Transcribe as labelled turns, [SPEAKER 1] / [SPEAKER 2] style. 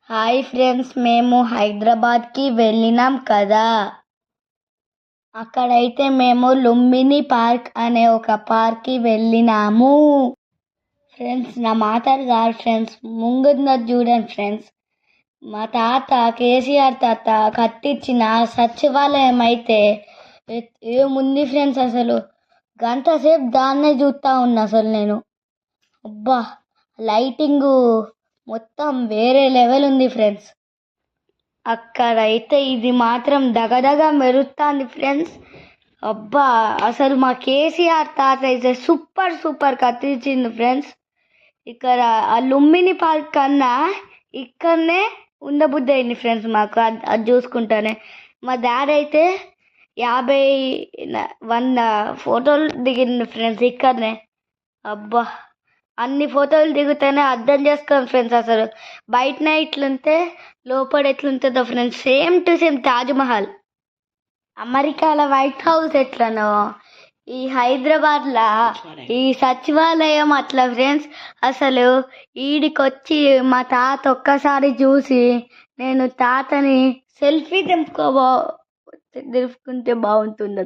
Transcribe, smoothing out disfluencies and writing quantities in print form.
[SPEAKER 1] Hi friends, మేము హైదరాబాద్కి వెళ్ళినాం కదా. అక్కడైతే మేము లుంబిని పార్క్ అనే ఒక పార్క్కి వెళ్ళినాము. ఫ్రెండ్స్, నా మాటలు కాదు ఫ్రెండ్స్, ముంగున్నది చూడండి ఫ్రెండ్స్. మా తాత కేసీఆర్ తాత కట్టించిన సచివాలయం అయితే ఏముంది ఫ్రెండ్స్. అసలు గంట సేపు దాన్నే చూస్తూ ఉన్నా. అసలు నేను అబ్బా, లైటింగు మొత్తం వేరే లెవెల్ ఉంది ఫ్రెండ్స్. అక్కడైతే ఇది మాత్రం దగదగ మెరుస్తుంది ఫ్రెండ్స్. అబ్బా, అసలు మా కేసీఆర్ తాత అయితే సూపర్ సూపర్ కత్తిరించింది ఫ్రెండ్స్. ఇక్కడ ఆ లుంబిని పార్క్ కన్నా ఇక్కడనే ఉండబుద్ధి అయింది ఫ్రెండ్స్ మాకు. అది చూసుకుంటానే మా డాడీ అయితే 50-100 ఫోటోలు దిగింది ఫ్రెండ్స్ ఇక్కడనే. అబ్బా, అన్ని ఫోటోలు దిగుతూనే అర్థం చేసుకోండి ఫ్రెండ్స్. అసలు బయటనే ఇట్లుంటే లోపల ఎట్లుంటుందో friends, same to same Taj Mahal. అమెరికాలో వైట్ హౌస్ ఎట్లనో ఈ హైదరాబాద్లో ఈ సచివాలయం అట్లా ఫ్రెండ్స్. అసలు ఈడికొచ్చి మా తాత ఒక్కసారి చూసి నేను తాతని సెల్ఫీ దింపుకుంటే బాగుంటుంది.